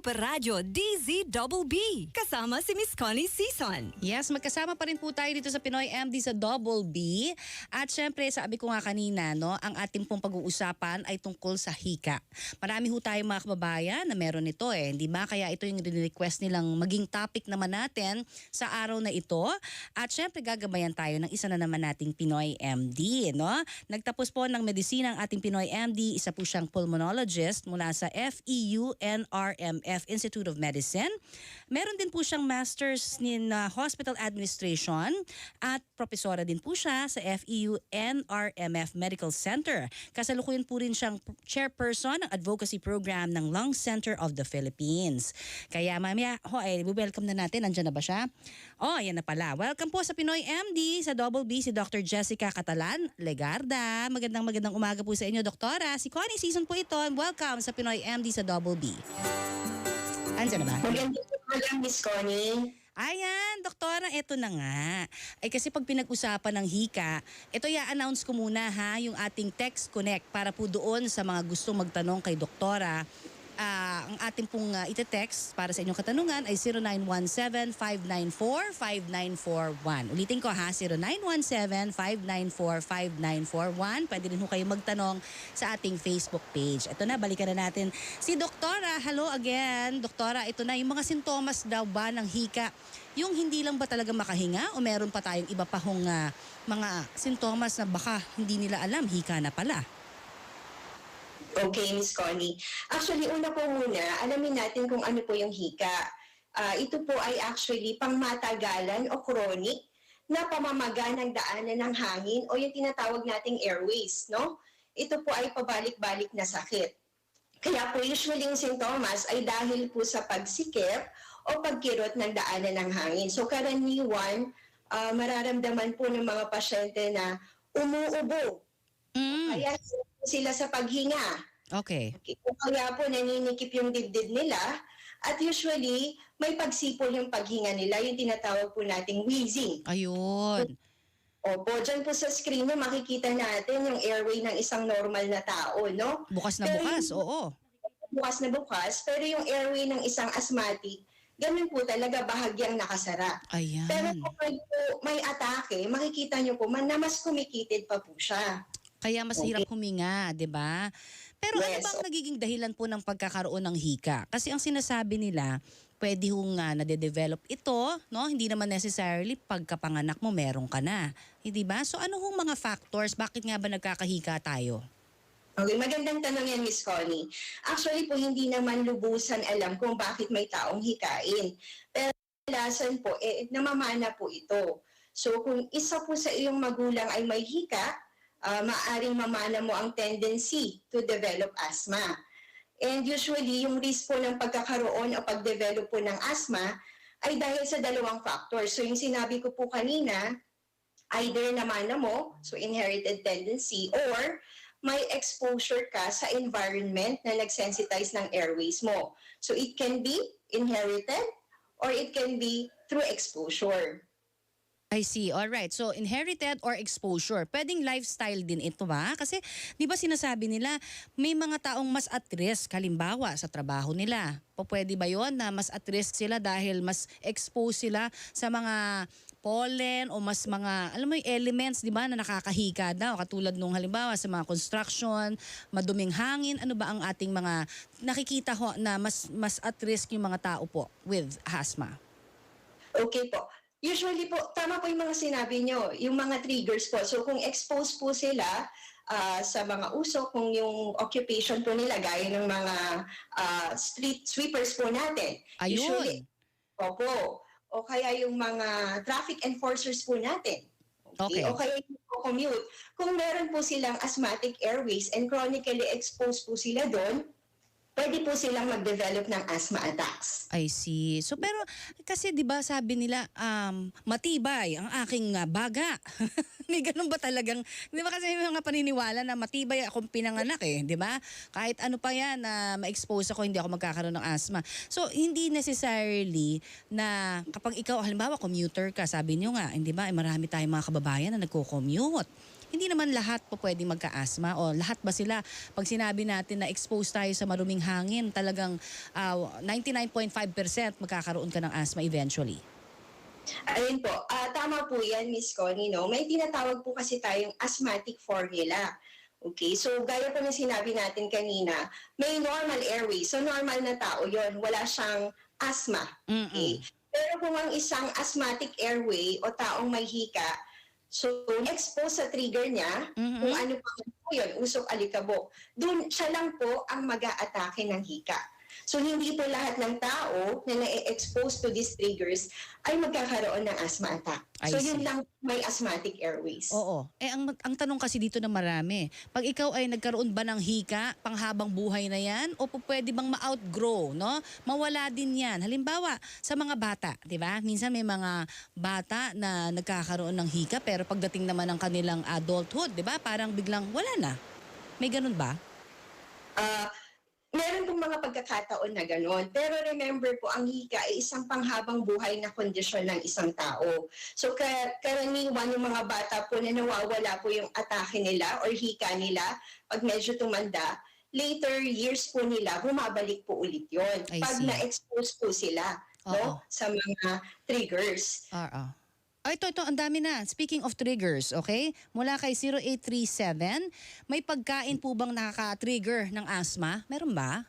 Super Radio DZBB. Kasama si Miss Connie Sison. Yes, magkasama pa rin po tayo dito sa Pinoy MD sa Double B. At syempre, sabi ko nga kanina, no, ang ating pong pag-uusapan ay tungkol sa hika. Marami ho tayong mga kababayan na meron ito hindi ba? Kaya ito yung request nilang maging topic naman natin sa araw na ito. At syempre, gagabayan tayo ng isa na naman nating Pinoy MD, no? Nagtapos po ng medisina ang ating Pinoy MD, isa po siyang pulmonologist mula sa FEU-NRMF Institute of Medicine. Meron din po siyang Masters in Hospital Administration at profesora din po siya sa FEU-NRMF Medical Center. Kasalukuyan po rin siyang chairperson ng advocacy program ng Lung Center of the Philippines. Kaya mamaya, welcome na natin. Nandiyan na ba siya? Yan na pala. Welcome po sa Pinoy MD sa Double B si Dr. Jessica Catalan Legarda. Magandang umaga po sa inyo, Doktora. Si Connie Sison po ito. Welcome sa Pinoy MD sa Double B. Andiyan na ba? Magandang Miss Connie. Ayan, Doktora, eto na nga. Kasi pag pinag-usapan ng hika, ito i-announce ko muna yung ating Text Connect para po doon sa mga gustong magtanong kay Doktora. Ang ating pong ite-text para sa inyong katanungan ay 0917-594-5941. Ulitin ko 0917-594-5941. Pwede rin ho kayo magtanong sa ating Facebook page. Ito na, balikan na natin si Doktora. Hello again. Doktora, ito na, yung mga sintomas daw ba ng hika, yung hindi lang ba talaga makahinga o meron pa tayong iba pa hong mga sintomas na baka hindi nila alam, hika na pala? Okay, Miss Connie. Actually, una po muna, alamin natin kung ano po yung hika. Ito po ay actually pangmatagalan o chronic na pamamaga ng daanan ng hangin o yung tinatawag nating airways, no? Ito po ay pabalik-balik na sakit. Kaya po usually yung sintomas ay dahil po sa pagsikip o pagkirot ng daanan ng hangin. So karaniwan, mararamdaman po ng mga pasyente na umuubo. Kaya sila sa paghinga. Okay. Kaya po naninikip yung dibdib nila at usually may pagsipol yung paghinga nila, yung tinatawag po nating wheezing. Ayun. Opo, dyan po sa screen mo makikita natin yung airway ng isang normal na tao, no? Bukas na bukas, oo. Bukas na bukas, pero yung airway ng isang asthmatic, ganun po talaga bahagyang nakasara. Ayan. Pero kung may atake, makikita nyo po na mas kumikitid pa po siya. Kaya mas hirap huminga, 'di ba? Pero ano Yes. bang nagiging dahilan po ng pagkakaroon ng hika? Kasi ang sinasabi nila, pwede hong nade-develop ito, no? Hindi naman necessarily pagkapanganak mo meron ka na. Hindi ba? So ano hong mga factors? Bakit nga ba nagkakahika tayo? Okay, magandang tanong yan, Miss Connie. Actually po, hindi naman lubusan alam kung bakit may taong hikain. Pero kadalasan po, namamana po ito. So kung isa po sa iyong magulang ay may hika, maaring mamana mo ang tendency to develop asthma. And usually, yung risk po ng pagkakaroon o pag-develop po ng asthma ay dahil sa dalawang factors. So yung sinabi ko po kanina, either namana mo, so inherited tendency, or may exposure ka sa environment na nag-sensitize ng airways mo. So it can be inherited or it can be through exposure. I see. All right. So inherited or exposure. Pwedeng lifestyle din ito ba? Kasi 'di ba sinasabi nila may mga taong mas at risk halimbawa sa trabaho nila. Pwede ba 'yon na mas at risk sila dahil mas exposed sila sa mga pollen o mas mga alam mo yung elements 'di ba na nakakahika daw katulad nung halimbawa sa mga construction, maduming hangin, ano ba ang ating mga nakikita ho na mas at risk yung mga tao po with asthma? Okay po. Usually po, tama po yung mga sinabi nyo, yung mga triggers po. So kung exposed po sila sa mga usok, kung yung occupation po nila, gaya ng mga street sweepers po natin. Ayun. Usually, opo. O kaya yung mga traffic enforcers po natin. Okay. O kaya yung commute. Kung meron po silang asthmatic airways and chronically exposed po sila doon, pwede po silang mag-develop ng asthma attacks. I see. So pero kasi 'di ba sabi nila matibay ang aking baga. May ganun ba talagang 'di ba kasi may mga paniniwala na matibay akong pinanganak 'di ba? Kahit ano pa 'yan na ma-expose ako hindi ako magkakaroon ng asthma. So hindi necessarily na kapag ikaw halimbawa commuter ka, sabi niyo nga, hindi ba, marami tayong mga kababayan na nagko-commute. hindi naman lahat po pwedeng magka-asthma o lahat ba sila, pag sinabi natin na exposed tayo sa maruming hangin, talagang 99.5% magkakaroon ka ng asthma eventually. Ayun po, tama po yan, Miss Connie, no? May tinatawag po kasi tayong asthmatic formula. Okay, so gaya po ng sinabi natin kanina, may normal airway. So normal na tao yon, wala siyang asthma. Okay? Pero kung ang isang asthmatic airway o taong may hika, so expose sa trigger niya, kung ano pa po yun, usok alikabok, doon siya lang po ang mag-aatake ng hika. So hindi po lahat ng tao na na-expose to these triggers ay magkakaroon ng asthma attack. So yun lang may asthmatic airways. Oo. Ang tanong kasi dito na marami, pag ikaw ay nagkaroon ba ng hika, panghabang buhay na yan, o pwede bang ma-outgrow, no? Mawala din yan. Halimbawa, sa mga bata, di ba? Minsan may mga bata na nagkakaroon ng hika, pero pagdating naman ng kanilang adulthood, di ba? Parang biglang wala na. May ganun ba? Meron pong mga pagkakataon na gano'n. Pero remember po, ang hika ay isang panghabang buhay na kondisyon ng isang tao. So karaniwan yung mga bata po na nawawala po yung atake nila or hika nila pag medyo tumanda, later years po nila, bumabalik po ulit yon pag na-expose po sila no, sa mga triggers. Ito, ang dami na. Speaking of triggers, okay? Mula kay 0837, may pagkain po bang nakaka-trigger ng asthma? Meron ba?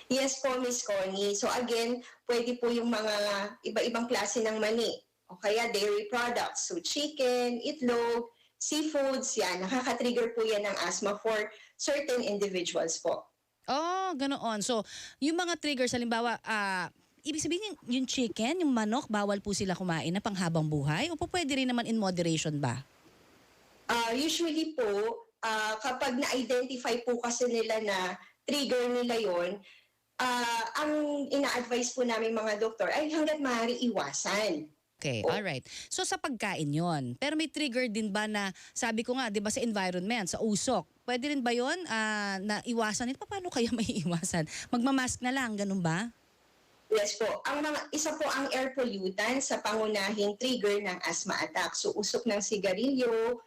Yes po, Miss Connie. So again, pwede po yung mga iba-ibang klase ng mani o kaya dairy products. So chicken, itlog, seafoods, yan. Nakaka-trigger po yan ng asthma for certain individuals po. Oh, ganoon. So, yung mga triggers, halimbawa, ibig sabihin yung chicken, yung manok, bawal po sila kumain na panghabang buhay? O pwede rin naman in moderation ba? Usually po, kapag na-identify po kasi nila na trigger nila yon, ang ina-advise po namin mga doktor ay hanggat maaari iwasan. Okay, alright. So sa pagkain yon, pero may trigger din ba na, sabi ko nga, di ba sa environment, sa usok, pwede rin ba yon na iwasan? Paano kaya may iwasan? Magmamask na lang, ganun ba? Yes po. Isa po ang air pollutant sa pangunahing trigger ng asthma attack. So usok ng sigarilyo,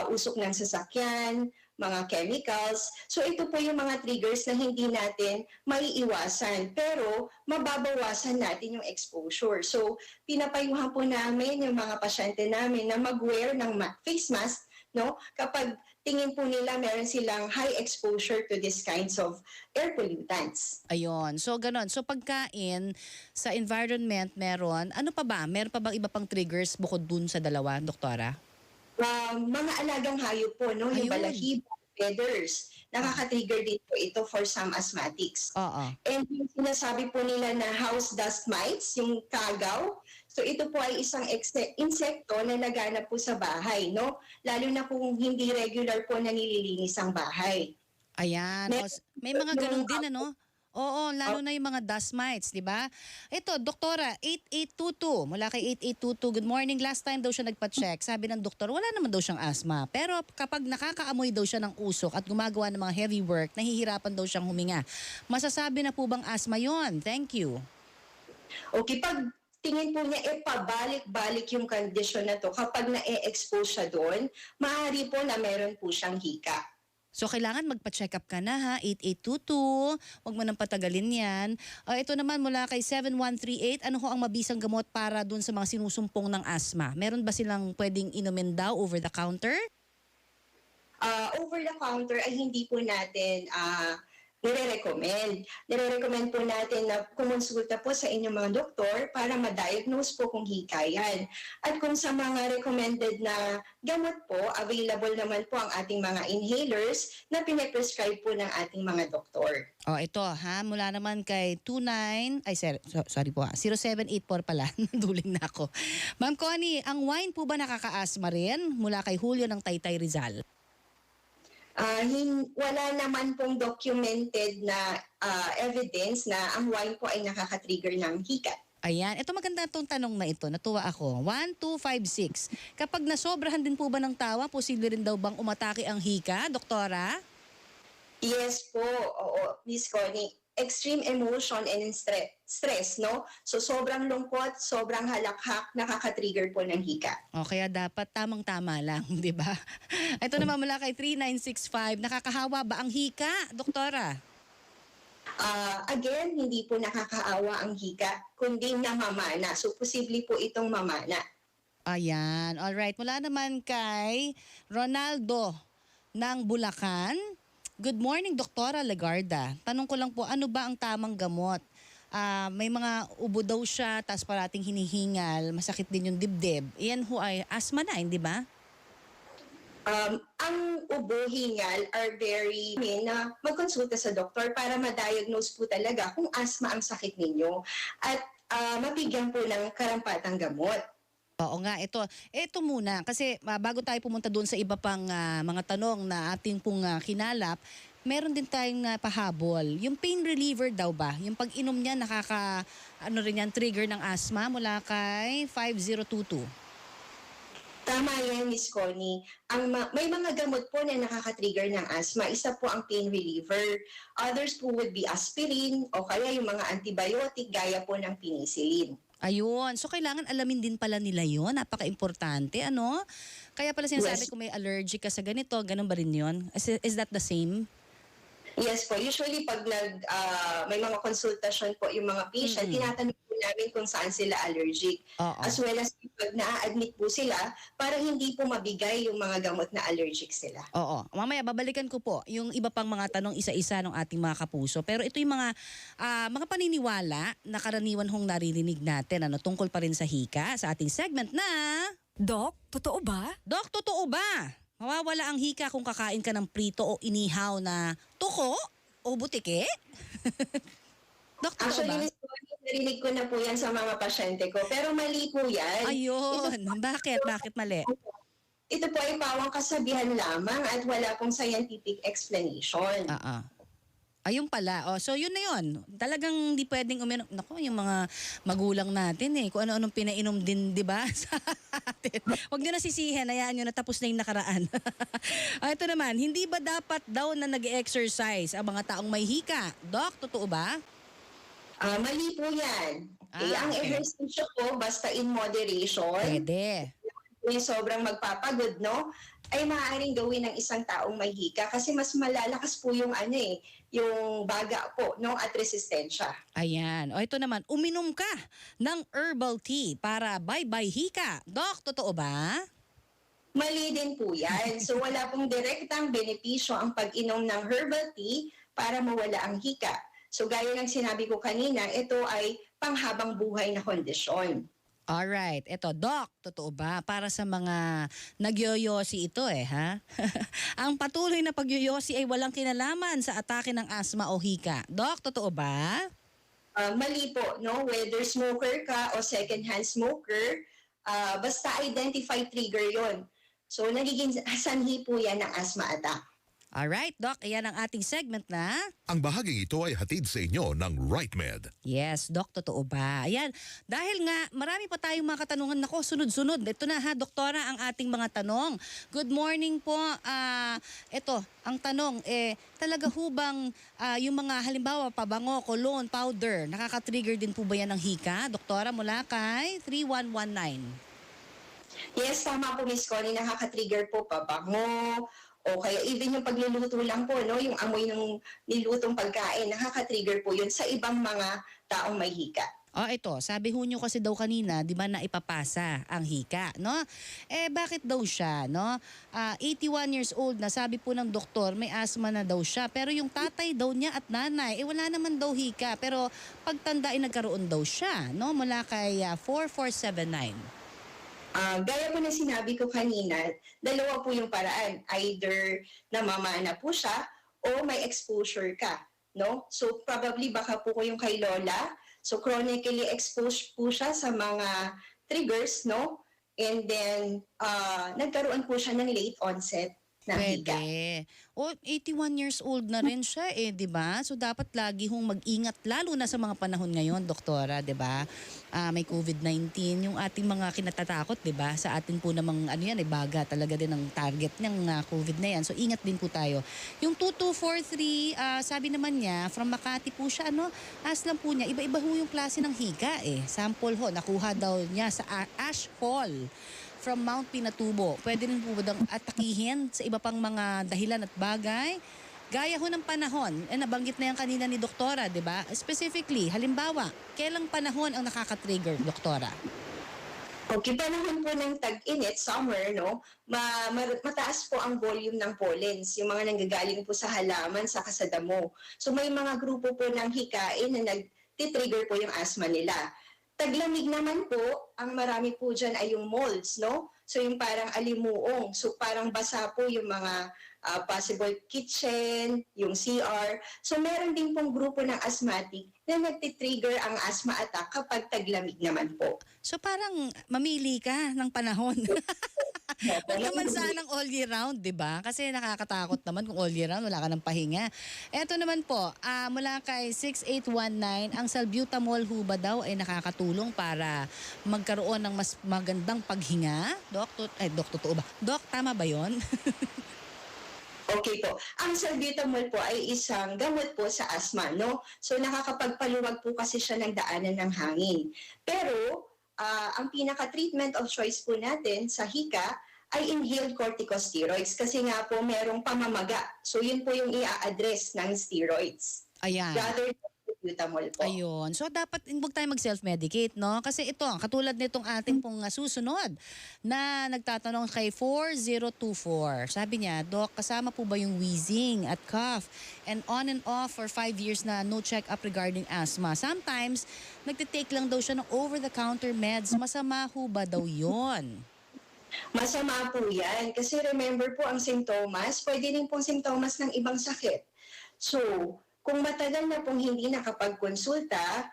usok ng sasakyan, mga chemicals. So ito po yung mga triggers na hindi natin maiiwasan. Pero mababawasan natin yung exposure. So pinapayuhan po namin yung mga pasyente namin na mag-wear ng face mask, no? Kapag tingin po nila meron silang high exposure to these kinds of air pollutants. Ayun. So, ganon. So, pagkain sa environment meron, ano pa ba? Meron pa bang iba pang triggers bukod dun sa dalawa, doktora? Mga alagang hayop po, no? Yung balahibo, feathers. Nakaka-trigger din po ito for some asthmatics. And yung sinasabi po nila na house dust mites, yung kagaw, so ito po ay isang insekto na naganap po sa bahay, no? Lalo na kung hindi regular po na nililinis ang bahay. Ayan. May mga ganun din, ano? Oo, lalo na yung mga dust mites, di ba? Ito, doktora, 8822, mula kay 8822, good morning. Last time daw siya nagpa-check, sabi ng doktor, wala naman daw siyang asthma. Pero kapag nakakaamoy daw siya ng usok at gumagawa ng mga heavy work, nahihirapan daw siyang huminga. Masasabi na po bang asthma yon? Thank you. Okay, pag tingin po niya, pabalik-balik yung condition na to, kapag na-expose siya doon, maaari po na meron po siyang hika. So, kailangan magpa-check up ka na ha, 8822. Huwag mo nang patagalin yan. Ito naman mula kay 7138. Ano ho ang mabisang gamot para dun sa mga sinusumpong ng asthma? Meron ba silang pwedeng inumin daw over the counter? Over the counter ay hindi po natin nire-recommend. Nire-recommend po natin na kumonsulta po sa inyong mga doktor para ma-diagnose po kung hika yan. At kung sa mga recommended na gamot po, available naman po ang ating mga inhalers na pine-prescribe po ng ating mga doktor. Ito ha, mula naman kay 0784 pala, naduling na ako. Ma'am Connie, ang wine po ba nakaka-asthma rin? Mula kay Julio ng Taytay Rizal. Wala naman pong documented na evidence na ang wine po ay nakaka-trigger ng hika. Ayan, ito maganda itong tanong na ito, natuwa ako. 1256, kapag nasobrahan din po ba ng tawa, posible rin daw bang umatake ang hika, doktora? Yes po, oo, Miss Connie. extreme emotion and stress, no? So sobrang lungkot, sobrang halakhak, nakaka-trigger po ng hika. O kaya dapat tamang-tama lang, di ba? Ito naman mula kay 3965, nakakahawa ba ang hika, doktora? Again, hindi po nakakaawa ang hika, kundi namamana. So posible po itong mamana. Ayan, alright. Mula naman kay Ronaldo ng Bulacan. Good morning, Doktora Legarda. Tanong ko lang po, ano ba ang tamang gamot? May mga ubo daw siya, tas parating hinihingal, masakit din yung dibdib. Iyan ho ay asthma na, hindi ba? Ang ubo, hingal are very na magkonsulta sa doktor para ma-diagnose po talaga kung asthma ang sakit ninyo at mabigyan po ng karampatang gamot. Oo nga, ito muna kasi bago tayo pumunta doon sa iba pang mga tanong na ating pong kinalap, meron din tayong pahabol. Yung pain reliever daw ba? Yung pag-inom niya rin yan, trigger ng asthma mula kay 5022. Tama yan, Miss Connie. May mga gamot po na nakaka-trigger ng asthma. Isa po ang pain reliever. Others po would be aspirin o kaya yung mga antibiotic gaya po ng penicillin. Ayun. So, kailangan alamin din pala nila yun. Napaka-importante, ano? Kaya pala sinasabi Yes. kung may allergic ka sa ganito, ganun ba rin yun? Is that the same? Yes po. Usually, pag may mga konsultasyon po yung mga patient, tinatanong po namin kung saan sila allergic. Oo. As well as pag na-admit po sila para hindi po mabigay yung mga gamot na allergic sila. Oo. Mamaya, babalikan ko po yung iba pang mga tanong isa-isa ng ating mga kapuso. Pero ito yung mga paniniwala na karaniwan hong naririnig natin tungkol pa rin sa hika sa ating segment na... Doc, totoo ba? Dok, totoo ba? Mawawala ang hika kung kakain ka ng prito o inihaw na tuko o butike? Dok, totoo Actually, ba? Miss Connie, narinig ko na po yan sa mga pasyente ko. Pero mali po yan. Ayun. Bakit? Bakit mali? Ito po ay pawang kasabihan lamang at wala pong scientific explanation. Ayun pala. So yun na yun. Talagang hindi pwedeng uminom. Naku, yung mga magulang natin kung ano-anong pinainom din, di ba? Sa atin. Huwag nyo na sisihin. Hayaan nyo na tapos na yung nakaraan. Ito naman, hindi ba dapat daw na nag-exercise ang mga taong may hika? Doc, totoo ba? Mali po yan. Ang okay. ehersisyo po, basta in moderation, Pwede. yung sobrang magpapagod, no? Ay maaaring gawin ng isang taong may hika kasi mas malalakas po yung yung baga po, no, at resistensya. Ayan. O ito naman, uminom ka ng herbal tea para bye-bye hika. Doc, totoo ba? Mali din po yan. So wala pong direktang benepisyo ang pag-inom ng herbal tea para mawala ang hika. So gaya ng sinabi ko kanina, ito ay panghabang buhay na kondisyon. Alright. Ito, Doc, totoo ba? Para sa mga nagyoyosi ito ha? Ang patuloy na pagyoyosi ay walang kinalaman sa atake ng asma o hika. Doc, totoo ba? Mali po, no? Whether smoker ka o second-hand smoker, basta identified trigger yon. So nagiging sanhi po yan ng asthma attack. Alright, Doc, ayan ang ating segment na... Ang bahaging ito ay hatid sa inyo ng RightMed. Yes, Doc, totoo ba? Ayan, dahil nga marami pa tayong mga katanungan. Nako, sunod-sunod. Ito na Doktora, ang ating mga tanong. Good morning po. Ito, ang tanong, talaga hubang yung mga halimbawa, pabango, cologne, powder, nakaka-trigger din po ba yan ng hika? Doktora, mula kay 3119. Yes, tama po, Miss Connie, nakaka-trigger po pabango, o kaya even yung pagluluto lang po, no, yung amoy ng nilutong pagkain, nakaka-trigger po yun sa ibang mga taong may hika. Ito, sabi ho nyo kasi daw kanina, di ba na ipapasa ang hika, no? Bakit daw siya, no? 81 years old na, sabi po ng doktor, may asthma na daw siya. Pero yung tatay daw niya at nanay, wala naman daw hika. Pero pagtanda nagkaroon daw siya, no? Mula kay 4479. Gaya po na sinabi ko kanina, dalawa po yung paraan. Either namamana po siya o may exposure ka. No? So probably baka po ko yung kay Lola. So chronically exposed po siya sa mga triggers. No? And then nagkaroon po siya ng late onset ng hika. Pwede. O, 81 years old na rin siya di ba? So dapat lagi hong mag-ingat lalo na sa mga panahon ngayon, doktora, di ba? May COVID-19, yung ating mga kinatatakot, di ba? Sa atin po namang baga talaga din ang target ng COVID na yan. So ingat din po tayo. Yung 2243, sabi naman niya, from Makati po siya, as lang po niya, iba-iba ho yung klase ng hika Sample ho, nakuha daw niya sa Ash Hall from Mount Pinatubo. Pwede rin po ba daw atakihin sa iba pang mga dahilan at bagay? Gaya ho ng panahon, nabanggit na yan kanina ni Doktora, di ba? Specifically, halimbawa, kailang panahon ang nakaka-trigger, Doktora? Okay, panahon po ng tag-init, summer, mataas po ang volume ng pollens, yung mga nanggagaling po sa halaman, saka sa damo. So may mga grupo po ng hikain na nag-trigger po yung asthma nila. Taglamig naman po, ang marami po dyan ay yung molds, So yung parang alimuong, so parang basa po yung mga possible kitchen, yung CR. So meron din pong grupo ng asthmatic na nagtitrigger ang asthma attack kapag taglamig naman po. So parang mamili ka ng panahon. Huwag naman sanang all year round, di ba? Kasi nakakatakot naman kung all year round, wala ka ng pahinga. Eto naman po, mula kay 6819, ang salbutamol ho ba daw ay nakakatulong para magkaroon ng mas magandang paghinga? Dok, totoo ba? Dok, tama ba yon? Okay po. Ang salbutamol po ay isang gamot po sa asthma, So nakakapagpaluwag po kasi siya ng daanan ng hangin. Pero ang pinaka-treatment of choice po natin sa hika ay inhaled corticosteroids kasi nga po merong pamamaga. So yun po yung i-address ng steroids. Ayan. Rather than salbutamol po. Ayun. So dapat huwag tayo mag-self-medicate, Kasi ito, katulad nitong ating pong susunod na nagtatanong kay 4024. Sabi niya, Doc, kasama po ba yung wheezing at cough and on and off for 5 years na no check-up regarding asthma? Sometimes, nagtitake lang daw siya ng over-the-counter meds. Masama ho ba daw yon? Masama po yan. Kasi remember po ang simptomas, pwede rin pong simptomas ng ibang sakit. So, kung matagal na pong hindi nakapagkonsulta,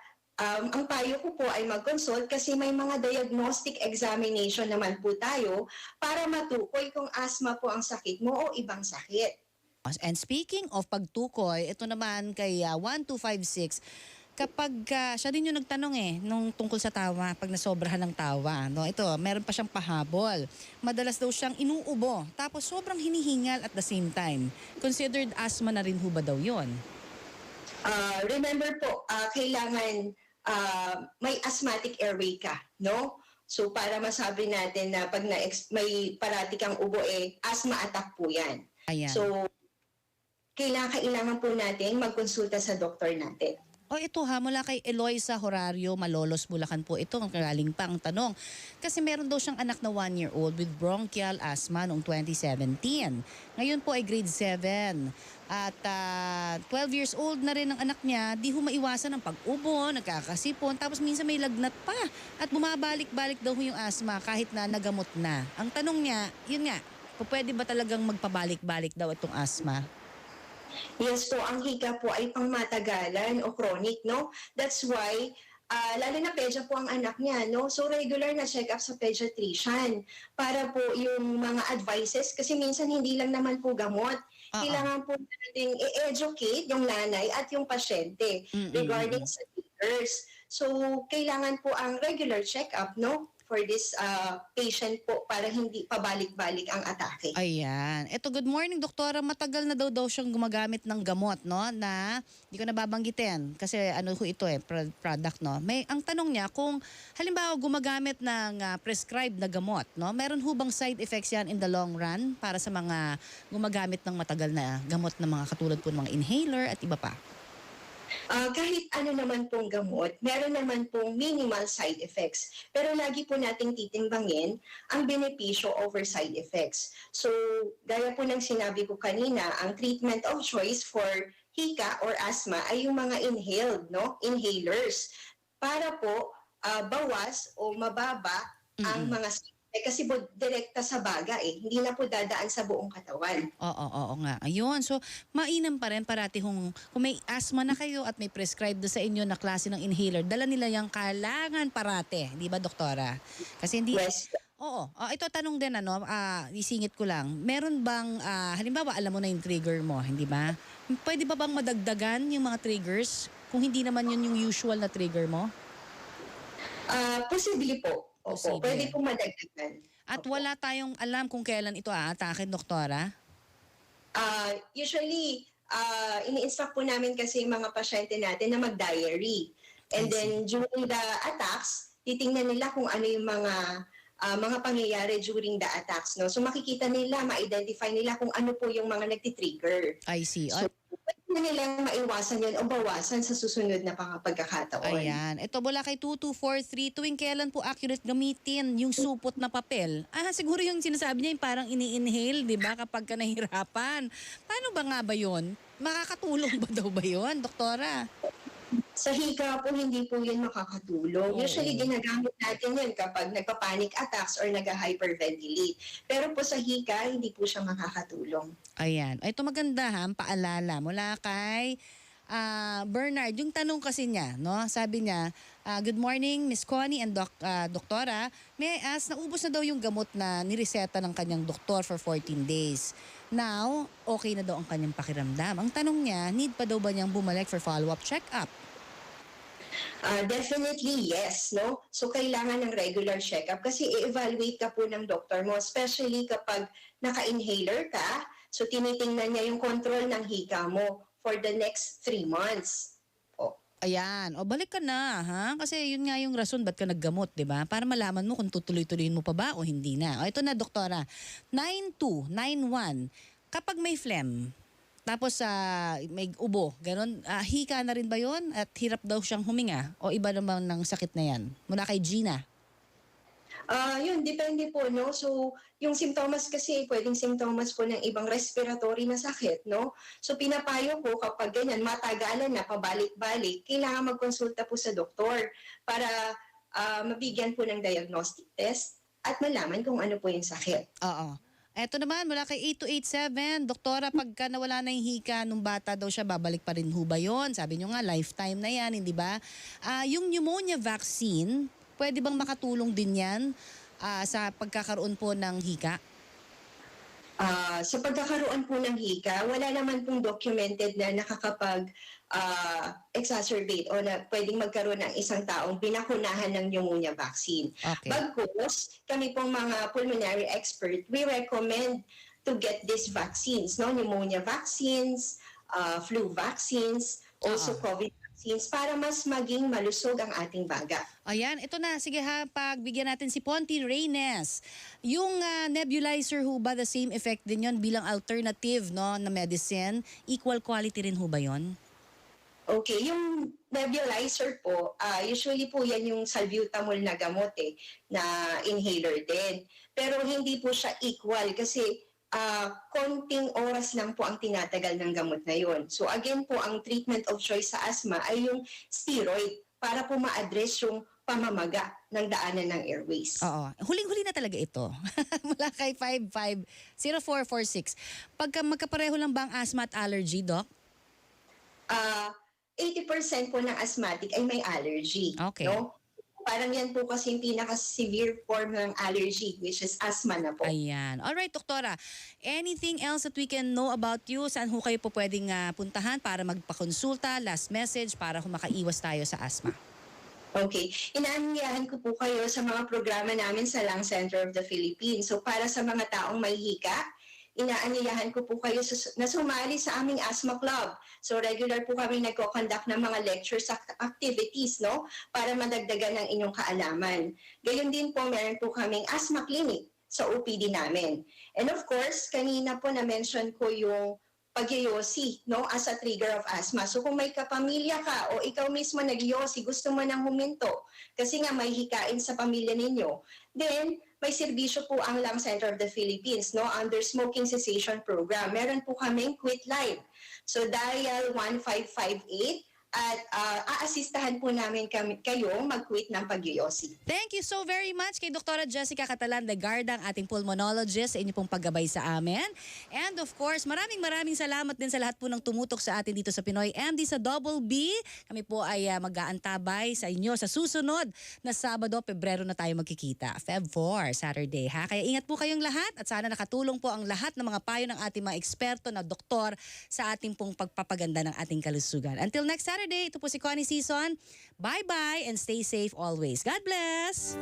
ang payo ko po ay mag-consult kasi may mga diagnostic examination naman po tayo para matukoy kung asthma po ang sakit mo o ibang sakit. And speaking of pagtukoy, ito naman kay 1256, kapag siya din yung nagtanong nung tungkol sa tawa, pag nasobrahan ng tawa, ito, meron pa siyang pahabol. Madalas daw siyang inuubo, tapos sobrang hinihingal at the same time. Considered asthma na rin ho ba daw yun? Remember po, kailangan may asthmatic airway ka, So para masabi natin na pag may parati kang ubo, asthma attack po yan. Ayan. So kailangan po natin magkonsulta sa doktor natin. Ito mula kay Eloisa Horario, Malolos, Bulacan po. Ito ang galing pa ang tanong. Kasi meron daw siyang anak na 1-year-old with bronchial asthma noong 2017. Ngayon po ay grade 7. At 12 years old na rin ang anak niya, di ho maiwasan ang pag-ubo, nagkakasipon, tapos minsan may lagnat pa. At bumabalik-balik daw yung asthma kahit na nagamot na. Ang tanong niya, yun nga, pwede ba talagang magpabalik-balik daw itong asthma? Yes po, ang hika po ay pangmatagalan o chronic, That's why, lalo na pedya po ang anak niya, So regular na check-up sa pediatrician para po yung mga advices, kasi minsan hindi lang naman po gamot. Kailangan po natin i-educate yung nanay at yung pasyente regarding sa triggers. So kailangan po ang regular check-up, for this patient po para hindi pabalik-balik ang atake. Ayan. Ito, good morning, doktora. Matagal na daw siyang gumagamit ng gamot, na hindi ko nababanggitin kasi ito product, ang tanong niya kung halimbawa gumagamit ng prescribed na gamot, meron ho bang side effects yan in the long run para sa mga gumagamit ng matagal na gamot na mga katulad po ng mga inhaler at iba pa? Kahit ano naman pong gamot, meron naman pong minimal side effects. Pero lagi po nating titimbangin ang benepisyo over side effects. So, gaya po ng sinabi ko kanina, ang treatment of choice for hika or asthma ay yung mga inhaled, inhalers. Para po bawas o mababa ang mga kasi po direkta sa baga hindi na po dadaan sa buong katawan. Oo nga. Ayun. So, mainam pa rin parati kung may asthma na kayo at may prescribed sa inyo na klase ng inhaler, dala nila yung kailangan parate. Di ba, doktora? Kasi hindi... Yes. Oo. Ito tanong din isingit ko lang. Meron bang halimbawa alam mo na yung trigger mo, hindi ba? Pwede ba bang madagdagan yung mga triggers kung hindi naman yun yung usual na trigger mo? Posible po. Opo, Posible. pwede po madagdagan. At Opo. wala tayong alam kung kailan ito aatakin, doktora? Usually, ini-instruct po namin kasi yung mga pasyente natin na mag-diary. And I then during the attacks, titingnan nila kung ano yung mga pangyayari during the attacks. No? So makikita nila, ma-identify nila kung ano po yung mga nagtitrigger. I see. So pwede na nilang maiwasan yun o bawasan sa susunod na pagkakataon. Ayan. Ito mula kay 2243, tuwing kailan po accurate gamitin yung supot na papel? Siguro yung sinasabi niya yung parang ini-inhale, di ba, kapag ka nahihirapan. Paano ba nga ba yun? Makakatulong ba daw ba yun, doktora? Sa hika po, hindi po yun makakatulong. Oo. Usually, ginagamit natin yun kapag nagpa-panic attacks or nag-hyperventilate. Pero po sa hika, hindi po siya makakatulong. Ayan. Ito maganda paalala mula kay Bernard. Yung tanong kasi niya, no? Sabi niya, good morning, Miss Connie and Doktora. May I ask, naubos na daw yung gamot na nireseta ng kanyang doktor for 14 days. Now, okay na daw ang kanyang pakiramdam. Ang tanong niya, need pa daw ba niyang bumalik for follow-up check-up? Definitely yes, no? So kailangan ng regular check-up kasi i-evaluate ka po ng doktor mo, especially kapag naka-inhaler ka. So tinitingnan niya yung control ng hika mo for the next 3 months. Ayan. O balik ka na, ha? Kasi yun nga yung rason ba't ka naggamot, di ba? Para malaman mo kung tutuloy-tuloyin mo pa ba o hindi na. O ito na, doktora. 9291. Kapag may phlegm, tapos may ubo, ganun, hika na rin ba yun? At hirap daw siyang huminga? O iba naman ng sakit na yan? Mula kay Gina. Yun, depende po, no? So, yung simptomas kasi, pwedeng simptomas po ng ibang respiratory na sakit, no? So, pinapayo ko kapag ganyan, matagalan na, pabalik-balik, kailangan magkonsulta po sa doktor para mabigyan po ng diagnostic test at malaman kung ano po yung sakit. Oo. Eto naman, mula kay 8287, doktora, pagka nawala na yung hika nung bata daw siya, babalik pa rin ho ba yun? Sabi nyo nga, lifetime na yan, hindi ba? Yung pneumonia vaccine, pwede bang makatulong din yan sa pagkakaroon po ng hika? Sa pagkakaroon po ng hika, wala naman pong documented na nakakapag-exacerbate o na pwedeng magkaroon ng isang taong binakunahan ng pneumonia vaccine. Okay. Bagkus, kami pong mga pulmonary expert, we recommend to get these vaccines, no? Pneumonia vaccines, flu vaccines, also COVID vaccines, para mas maging malusog ang ating baga. Ayan, ito na. Sige pagbigyan natin si Ponty Reynes. Yung nebulizer ho ba, the same effect din yon bilang alternative, no, na medicine? Equal quality rin ho ba yon? Okay, yung nebulizer po, usually po yan yung salbutamol na gamot na inhaler din. Pero hindi po siya equal kasi konting oras lang po ang tinatagal ng gamot na yon. So again po, ang treatment of choice sa asthma ay yung steroid para po ma-address yung pamamaga ng daanan ng airways. Oo. Huling-huli na talaga ito. Mula kay 550446. Pagka magkapareho lang ba ang asthma at allergy, Doc? 80% po ng asthmatic ay may allergy. Okay. No? Parang yan po kasi yung pinaka-severe form ng allergy, which is asthma na po. Ayan. Alright, doktora. Anything else that we can know about you? Saan ho kayo po pwedeng puntahan para magpakonsulta? Last message para makaiwas tayo sa asthma. Okay. Inaanyayahan ko po kayo sa mga programa namin sa Lung Center of the Philippines. So para sa mga taong may hika, inaanyayahan ko po kayo na sumali sa aming asthma club. So regular po kami nagko-conduct ng mga lectures activities, no, para madagdagan ang inyong kaalaman. Gayon din po, meron po kaming asthma clinic sa OPD namin. And of course, kanina po na-mention ko yung pag-yosi, no, as a trigger of asthma. So kung may kapamilya ka o ikaw mismo nag-yosi, gusto mo nang huminto kasi nga may hikain sa pamilya ninyo, then may serbisyo po ang Lung Center of the Philippines, no, under Smoking Cessation Program. Meron po kaming Quit Live. So dial 1558 at aasistahan po namin kayo mag-quit ng pag-yoyosi. Thank you so very much kay Dr. Jessica Catalan de Garda, ang ating pulmonologist, sa inyo pong paggabay sa amin. And of course, maraming salamat din sa lahat po ng tumutok sa atin dito sa Pinoy MD sa Double B. Kami po ay mag-aantabay sa inyo sa susunod na Sabado, Pebrero na tayo magkikita. Feb 4, Saturday ha. Kaya ingat po kayong lahat at sana nakatulong po ang lahat ng mga payo ng ating mga eksperto na doktor sa ating pong pagpapaganda ng ating kalusugan. Until next Saturday, ito po si Connie Season. Bye-bye and stay safe always. God bless!